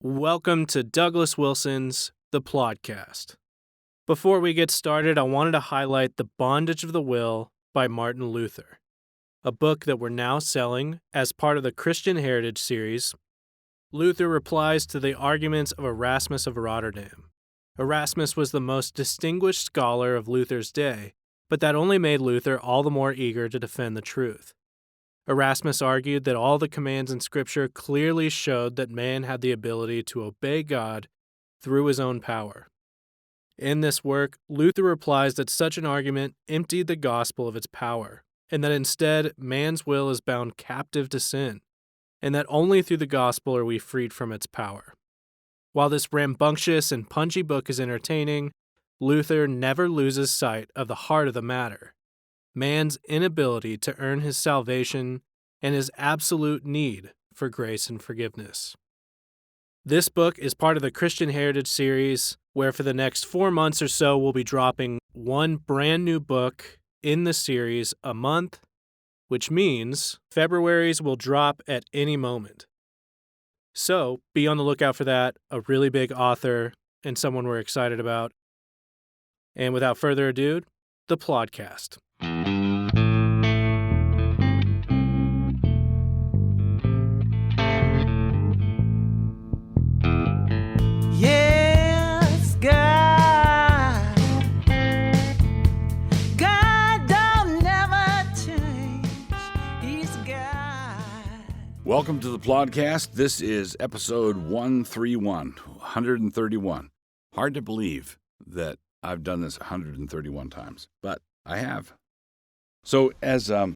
Welcome to Douglas Wilson's The Plodcast. Before we get started, I wanted to highlight The Bondage of the Will by Martin Luther, a book that we're now selling as part of the Christian Heritage series. Luther replies to the arguments of Erasmus of Rotterdam. Erasmus was the most distinguished scholar of Luther's day, but that only made Luther all the more eager to defend the truth. Erasmus argued that all the commands in Scripture clearly showed that man had the ability to obey God through his own power. In this work, Luther replies that such an argument emptied the gospel of its power, and that instead man's will is bound captive to sin, and that only through the gospel are we freed from its power. While this rambunctious and punchy book is entertaining, Luther never loses sight of the heart of the matter: man's inability to earn his salvation and his absolute need for grace and forgiveness. This book is part of the Christian Heritage series, where for the next 4 months or so we'll be dropping one brand new book in the series a month, which means February's will drop at any moment. So be on the lookout for that, a really big author and someone we're excited about. And without further ado, the Plodcast. Yes, God. God don't never change. He's God. Welcome to the Plodcast. This is episode 131. Hard to believe that I've done this 131 times, but I have. So as I'm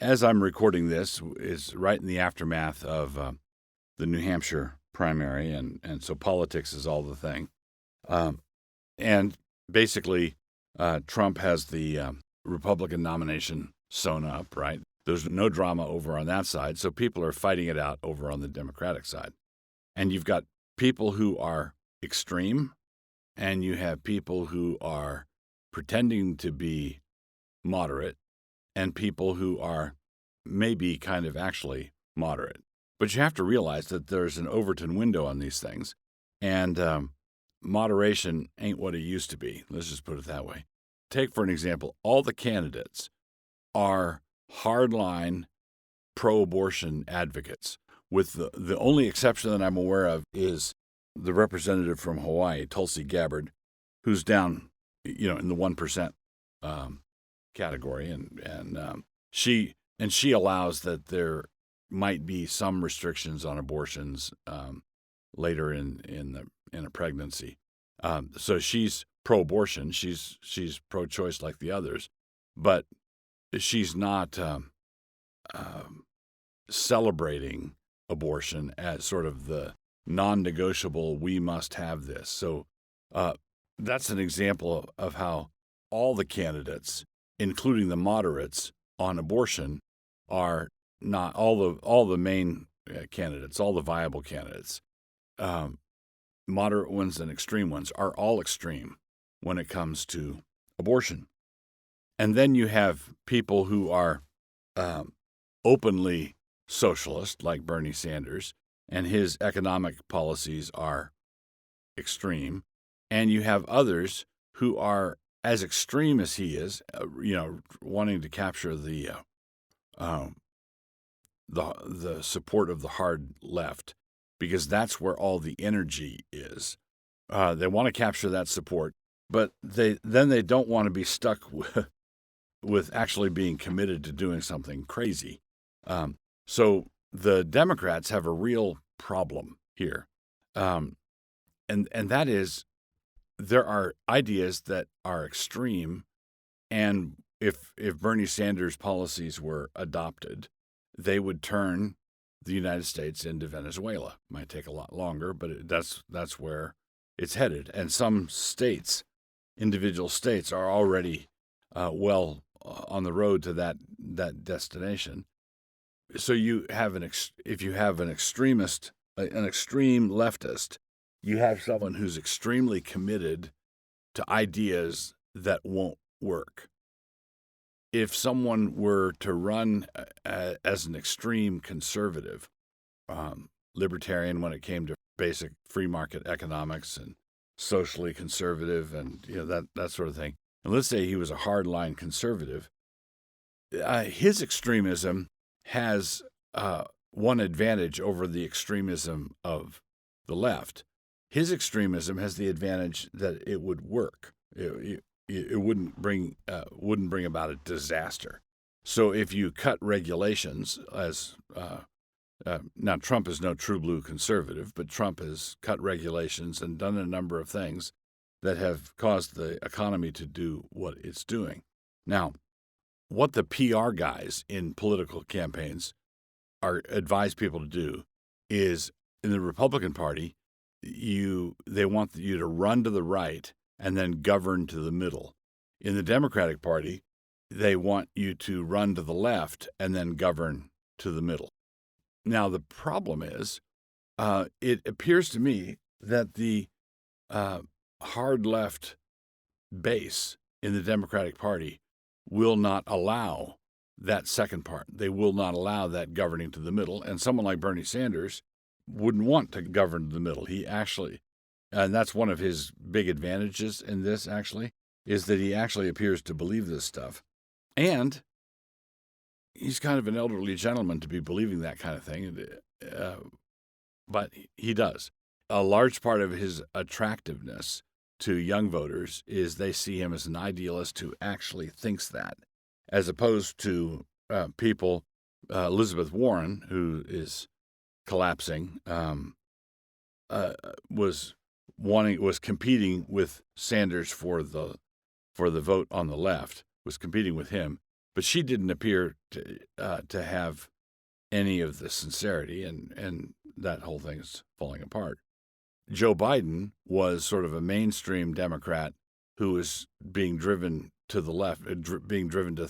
recording this, is right in the aftermath of the New Hampshire primary, and so politics is all the thing. And basically, Trump has the Republican nomination sewn up, right? There's no drama over on that side, so people are fighting it out over on the Democratic side. And you've got people who are extreme, and you have people who are pretending to be moderate, and people who are maybe kind of actually moderate. But you have to realize that there's an Overton window on these things, and moderation ain't what it used to be. Let's just put it that way. Take, for an example, all the candidates are hardline pro-abortion advocates, with the only exception that I'm aware of is the representative from Hawaii, Tulsi Gabbard, who's down, in the 1% category, and she allows that there might be some restrictions on abortions later in a pregnancy. So she's pro-abortion. She's pro-choice like the others, but she's not celebrating abortion as sort of the non-negotiable, we must have this. So that's an example of how all the candidates, including the moderates on abortion, are not all the main candidates, all the viable candidates, moderate ones and extreme ones, are all extreme when it comes to abortion. And then you have people who are openly socialist, like Bernie Sanders, and his economic policies are extreme. And you have others who are as extreme as he is, wanting to capture the support of the hard left, because that's where all the energy is. They want to capture that support, but they don't want to be stuck with actually being committed to doing something crazy. So the Democrats have a real problem here, and that is there are ideas that are extreme, and if Bernie Sanders' policies were adopted, they would turn the United States into Venezuela. Might take a lot longer, but that's where it's headed. And some states, individual states, are already well on the road to that destination. So you have if you have an extreme leftist, you have someone who's extremely committed to ideas that won't work. If someone were to run as an extreme conservative, libertarian when it came to basic free market economics and socially conservative and that sort of thing. And let's say he was a hardline conservative. His extremism has one advantage over the extremism of the left. His extremism has the advantage that it would work. It wouldn't bring about a disaster. So if you cut regulations, as now Trump is no true blue conservative, but Trump has cut regulations and done a number of things that have caused the economy to do what it's doing. Now, what the PR guys in political campaigns advise people to do is, in the Republican Party, they want you to run to the right and then govern to the middle. In the Democratic Party, they want you to run to the left and then govern to the middle. Now, the problem is, it appears to me that the hard left base in the Democratic Party will not allow that second part. They will not allow that governing to the middle. And someone like Bernie Sanders wouldn't want to govern to the middle. He actually, and that's one of his big advantages in this, actually, is that he actually appears to believe this stuff. And he's kind of an elderly gentleman to be believing that kind of thing, but he does. A large part of his attractiveness to young voters is they see him as an idealist who actually thinks that, as opposed to people, Elizabeth Warren, who is collapsing, was competing with Sanders for the vote on the left, was competing with him, but she didn't appear to have any of the sincerity, and that whole thing is falling apart. Joe Biden was sort of a mainstream Democrat who was being driven to the left, being driven to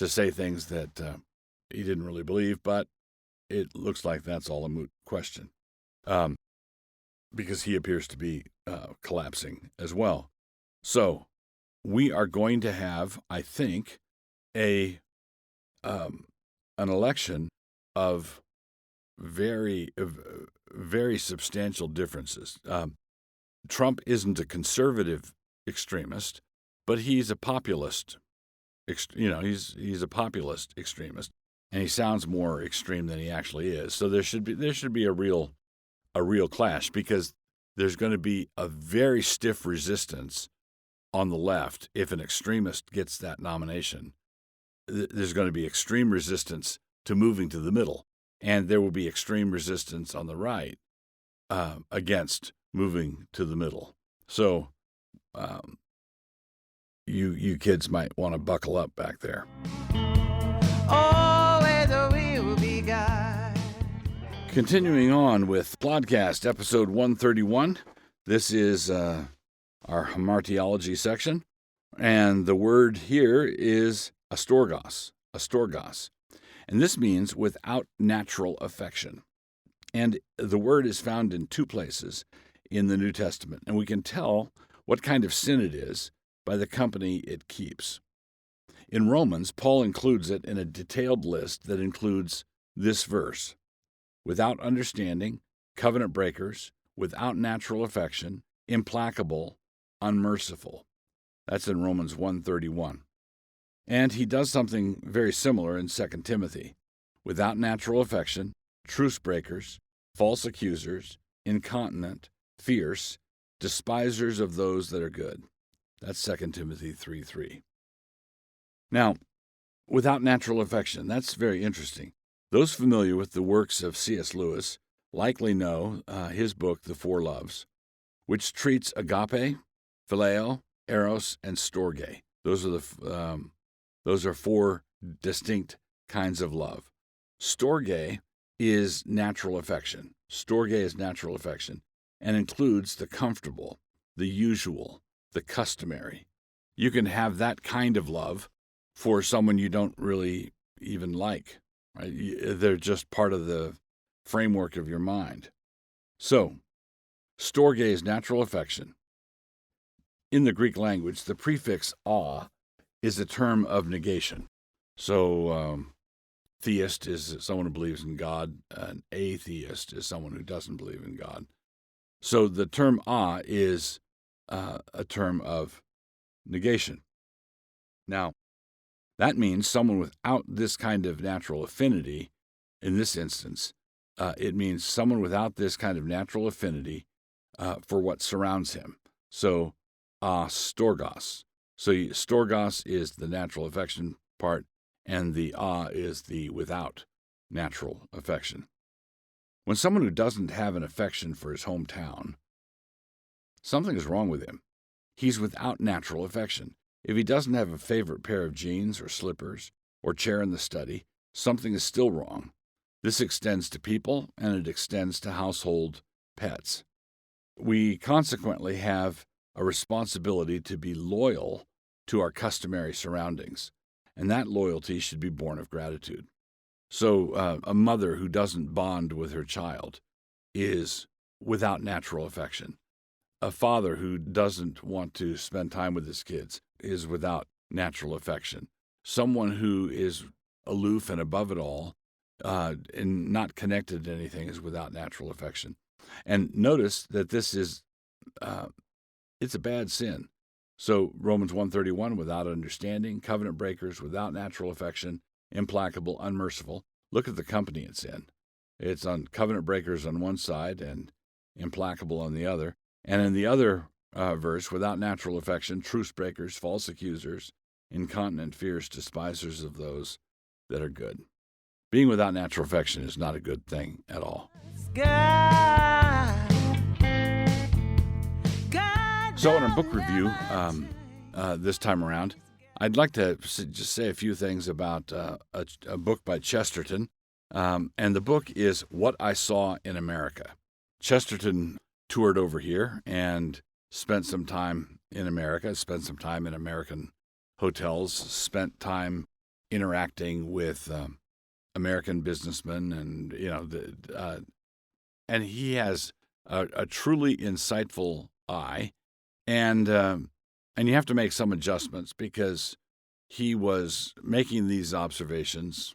say things that he didn't really believe, but it looks like that's all a moot question, because he appears to be collapsing as well. So we are going to have, I think, an election of very substantial differences. Trump isn't a conservative extremist, but he's a populist. He's a populist extremist, and he sounds more extreme than he actually is. So there should be a real clash, because there's going to be a very stiff resistance on the left if an extremist gets that nomination. There's going to be extreme resistance to moving to the middle, and there will be extreme resistance on the right against moving to the middle. So you kids might want to buckle up back there. Always will be God. Continuing on with podcast episode 131. This is our hamartiology section, and the word here is astorgos. And this means without natural affection. And the word is found in two places in the New Testament, and we can tell what kind of sin it is by the company it keeps. In Romans, Paul includes it in a detailed list that includes this verse: without understanding, covenant breakers, without natural affection, implacable, unmerciful. That's in Romans 1:31. And he does something very similar in 2 Timothy. Without natural affection, truce breakers, false accusers, incontinent, fierce, despisers of those that are good. That's 2 Timothy 3:3. Now, without natural affection, that's very interesting. Those familiar with the works of C.S. Lewis likely know his book, The Four Loves, which treats agape, phileo, eros, and storge. Those are four distinct kinds of love. Storge is natural affection. Storge is natural affection and includes the comfortable, the usual, the customary. You can have that kind of love for someone you don't really even like. Right? They're just part of the framework of your mind. So, storge is natural affection. In the Greek language, the prefix a is a term of negation. So theist is someone who believes in God. An atheist is someone who doesn't believe in God. So the term is a term of negation. Now, that means someone without this kind of natural affinity, in this instance, it means someone without this kind of natural affinity for what surrounds him. So, astorgos. So, storgos is the natural affection part, and the is the without natural affection. When someone who doesn't have an affection for his hometown, something is wrong with him. He's without natural affection. If he doesn't have a favorite pair of jeans or slippers or chair in the study, something is still wrong. This extends to people, and it extends to household pets. We consequently have a responsibility to be loyal to our customary surroundings, and that loyalty should be born of gratitude. So a mother who doesn't bond with her child is without natural affection. A father who doesn't want to spend time with his kids is without natural affection. Someone who is aloof and above it all and not connected to anything is without natural affection. And notice that this is, it's a bad sin. So Romans 1:31, without understanding, covenant breakers, without natural affection, implacable, unmerciful. Look at the company it's in. It's on covenant breakers on one side and implacable on the other. And in the other verse, without natural affection, truce breakers, false accusers, incontinent, fierce, despisers of those that are good. Being without natural affection is not a good thing at all. So in our book review this time around, I'd like to just say a few things about a book by Chesterton. And the book is What I Saw in America. Chesterton toured over here and spent some time in America, spent some time in American hotels, spent time interacting with American businessmen, and and he has a truly insightful eye, and you have to make some adjustments because he was making these observations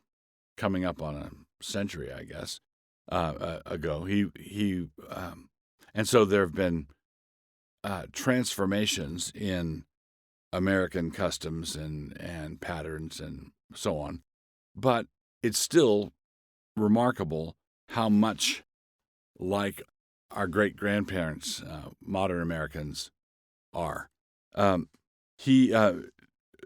coming up on a century, I guess, ago. And so there have been transformations in American customs and patterns and so on. But it's still remarkable how much like our great-grandparents, modern Americans, are.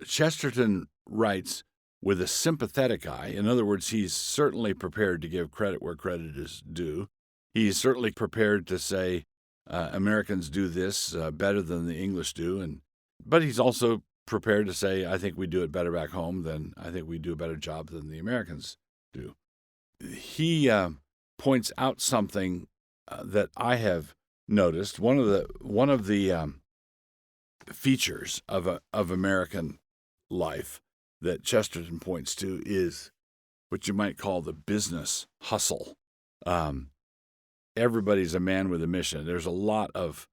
Chesterton writes with a sympathetic eye. In other words, he's certainly prepared to give credit where credit is due. He's certainly prepared to say Americans do this better than the English do, but he's also prepared to say, I think we do it better back home than I think we do a better job than the Americans do. He points out something that I have noticed. One of the features of American life that Chesterton points to is what you might call the business hustle. Everybody's a man with a mission. There's a lot of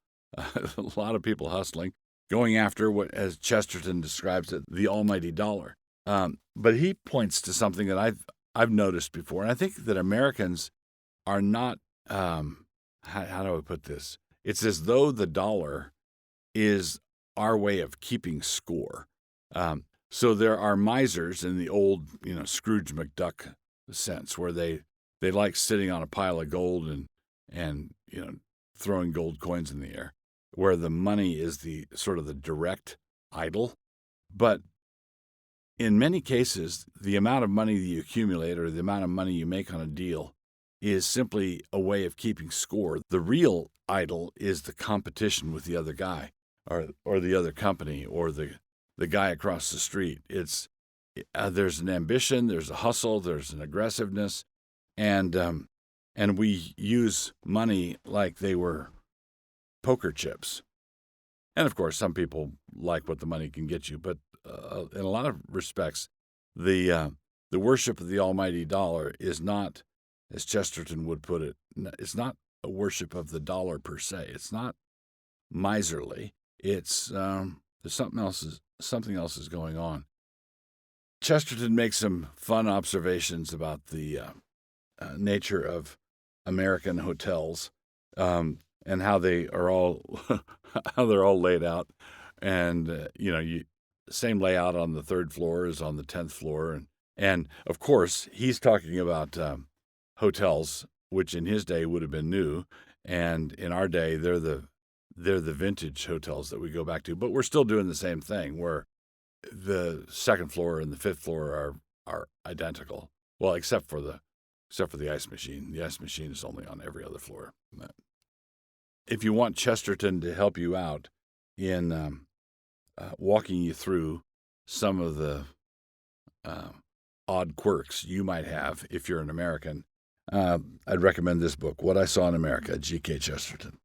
people hustling, going after what, as Chesterton describes it, the almighty dollar. But he points to something that I've noticed before, and I think that Americans are not. How do I put this? It's as though the dollar is our way of keeping score. So there are misers in the old, Scrooge McDuck sense, where they like sitting on a pile of gold and throwing gold coins in the air, where the money is the sort of the direct idol. But in many cases, the amount of money that you accumulate or the amount of money you make on a deal is simply a way of keeping score. The real idol is the competition with the other guy or the other company or the guy across the street. It's there's an ambition, there's a hustle, there's an aggressiveness, and we use money like they were poker chips. And of course, some people like what the money can get you, but in a lot of respects, the worship of the almighty dollar is not, as Chesterton would put it, it's not a worship of the dollar per se. It's not miserly. It's there's something else is going on. Chesterton makes some fun observations about the nature of American hotels and how they are all how they're all laid out, and same layout on the 3rd floor as on the 10th floor, and of course he's talking about hotels which in his day would have been new, and in our day they're the vintage hotels that we go back to, but we're still doing the same thing where the 2nd floor and the 5th floor are identical. Well, except for the ice machine. The ice machine is only on every other floor. If you want Chesterton to help you out in walking you through some of the odd quirks you might have if you're an American, I'd recommend this book, What I Saw in America, G.K. Chesterton.